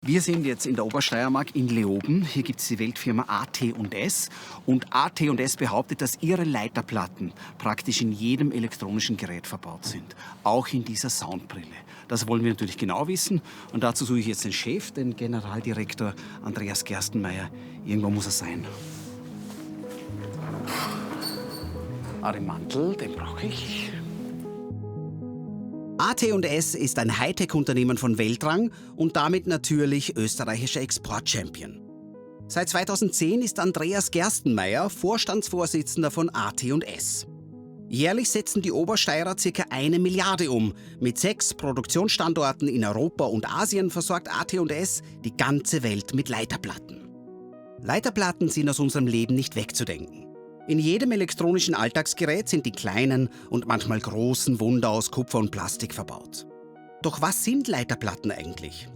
Wir sind jetzt in der Obersteiermark in Leoben. Hier gibt es die Weltfirma AT&S. Und AT&S behauptet, dass ihre Leiterplatten praktisch in jedem elektronischen Gerät verbaut sind. Auch in dieser Soundbrille. Das wollen wir natürlich genau wissen. Und dazu suche ich jetzt den Chef, den Generaldirektor Andreas Gerstenmaier. Irgendwo muss er sein. Ari Mantel, den brauche ich. AT&S ist ein Hightech-Unternehmen von Weltrang und damit natürlich österreichischer Export-Champion. Seit 2010 ist Andreas Gerstenmaier Vorstandsvorsitzender von AT&S. Jährlich setzen die Obersteirer ca. 1 Milliarde um. Mit 6 Produktionsstandorten in Europa und Asien versorgt AT&S die ganze Welt mit Leiterplatten. Leiterplatten sind aus unserem Leben nicht wegzudenken. In jedem elektronischen Alltagsgerät sind die kleinen und manchmal großen Wunder aus Kupfer und Plastik verbaut. Doch was sind Leiterplatten eigentlich?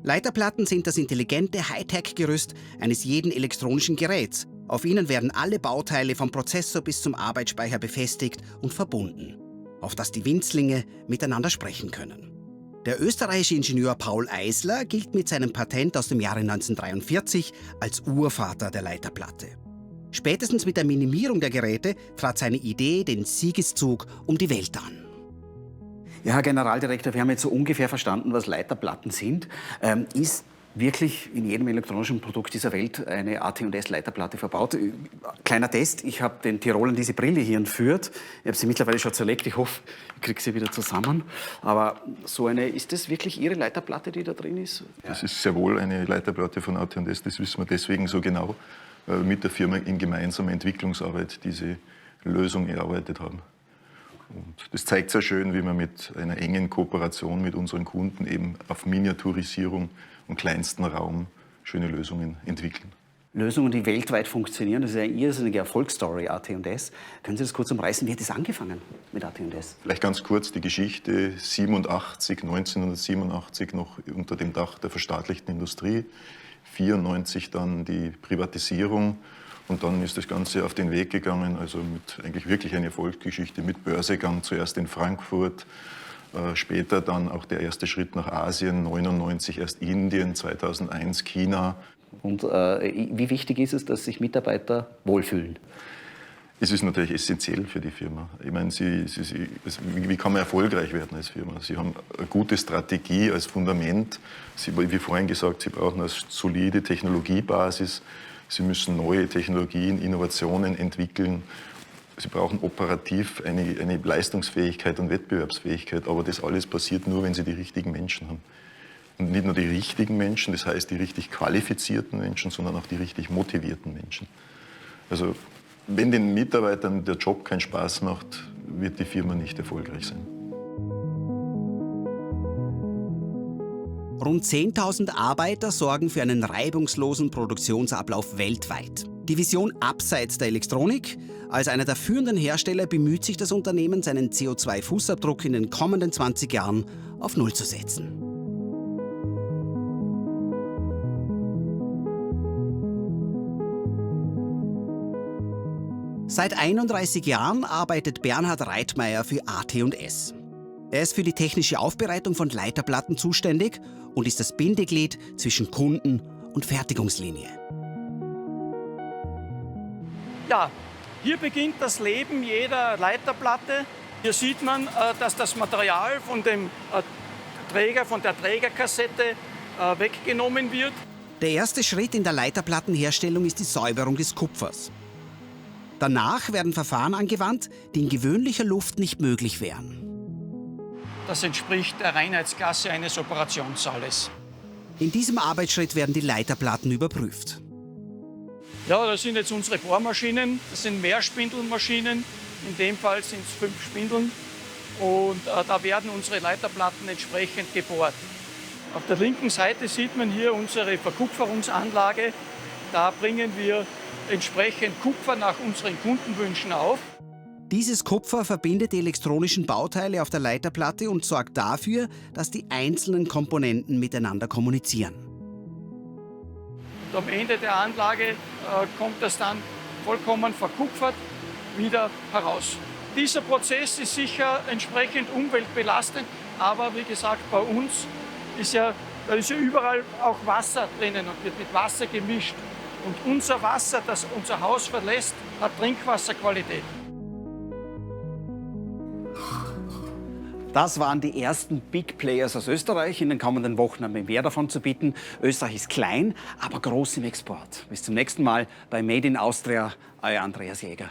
Leiterplatten sind das intelligente Hightech-Gerüst eines jeden elektronischen Geräts. Auf ihnen werden alle Bauteile vom Prozessor bis zum Arbeitsspeicher befestigt und verbunden, auf dass die Winzlinge miteinander sprechen können. Der österreichische Ingenieur Paul Eisler gilt mit seinem Patent aus dem Jahre 1943 als Urvater der Leiterplatte. Spätestens mit der Minimierung der Geräte trat seine Idee den Siegeszug um die Welt an. Ja, Herr Generaldirektor, wir haben jetzt so ungefähr verstanden, was Leiterplatten sind. Ist wirklich in jedem elektronischen Produkt dieser Welt eine AT&S-Leiterplatte verbaut? Kleiner Test, ich habe den Tirolern diese Brille hier entführt. Ich habe sie mittlerweile schon zerlegt. Ich hoffe, ich kriege sie wieder zusammen. Aber so eine, ist das wirklich Ihre Leiterplatte, die da drin ist? Das ist sehr wohl eine Leiterplatte von AT&S, das wissen wir deswegen so genau, weil wir mit der Firma in gemeinsamer Entwicklungsarbeit diese Lösung erarbeitet haben. Und das zeigt sehr schön, wie wir mit einer engen Kooperation mit unseren Kunden eben auf Miniaturisierung und kleinsten Raum schöne Lösungen entwickeln. Lösungen, die weltweit funktionieren, das ist eine irrsinnige Erfolgsstory, AT&S. Können Sie das kurz umreißen? Wie hat es angefangen mit AT&S? Vielleicht ganz kurz die Geschichte. 1987 noch unter dem Dach der verstaatlichten Industrie. 1994 dann die Privatisierung. Und dann ist das Ganze auf den Weg gegangen, also mit eigentlich wirklich eine Erfolgsgeschichte mit Börsegang, zuerst in Frankfurt, später dann auch der erste Schritt nach Asien, 1999 erst Indien, 2001 China. Und wie wichtig ist es, dass sich Mitarbeiter wohlfühlen? Es ist natürlich essentiell für die Firma. Ich meine, wie kann man erfolgreich werden als Firma? Sie haben eine gute Strategie als Fundament. Wie vorhin gesagt, Sie brauchen eine solide Technologiebasis. Sie müssen neue Technologien, Innovationen entwickeln. Sie brauchen operativ eine Leistungsfähigkeit und Wettbewerbsfähigkeit. Aber das alles passiert nur, wenn Sie die richtigen Menschen haben. Und nicht nur die richtigen Menschen, das heißt die richtig qualifizierten Menschen, sondern auch die richtig motivierten Menschen. Also wenn den Mitarbeitern der Job keinen Spaß macht, wird die Firma nicht erfolgreich sein. Rund 10.000 Arbeiter sorgen für einen reibungslosen Produktionsablauf weltweit. Die Vision abseits der Elektronik. Als einer der führenden Hersteller bemüht sich das Unternehmen, seinen CO2-Fußabdruck in den kommenden 20 Jahren auf Null zu setzen. Seit 31 Jahren arbeitet Bernhard Reitmeier für AT&S. Er ist für die technische Aufbereitung von Leiterplatten zuständig und ist das Bindeglied zwischen Kunden und Fertigungslinie. Ja, hier beginnt das Leben jeder Leiterplatte. Hier sieht man, dass das Material von dem Träger, von der Trägerkassette weggenommen wird. Der erste Schritt in der Leiterplattenherstellung ist die Säuberung des Kupfers. Danach werden Verfahren angewandt, die in gewöhnlicher Luft nicht möglich wären. Das entspricht der Reinheitsklasse eines Operationssaales. In diesem Arbeitsschritt werden die Leiterplatten überprüft. Ja, das sind jetzt unsere Bohrmaschinen. Das sind Mehrspindelmaschinen. In dem Fall sind es 5 Spindeln. Und da werden unsere Leiterplatten entsprechend gebohrt. Auf der linken Seite sieht man hier unsere Verkupferungsanlage. Da bringen wir entsprechend Kupfer nach unseren Kundenwünschen auf. Dieses Kupfer verbindet die elektronischen Bauteile auf der Leiterplatte und sorgt dafür, dass die einzelnen Komponenten miteinander kommunizieren. Und am Ende der Anlage kommt das dann vollkommen verkupfert wieder heraus. Dieser Prozess ist sicher entsprechend umweltbelastend, aber wie gesagt, bei uns ist ja, da ist ja überall auch Wasser drinnen und wird mit Wasser gemischt. Und unser Wasser, das unser Haus verlässt, hat Trinkwasserqualität. Das waren die ersten Big Players aus Österreich. In den kommenden Wochen haben wir mehr davon zu bieten. Österreich ist klein, aber groß im Export. Bis zum nächsten Mal bei Made in Austria, euer Andreas Jäger.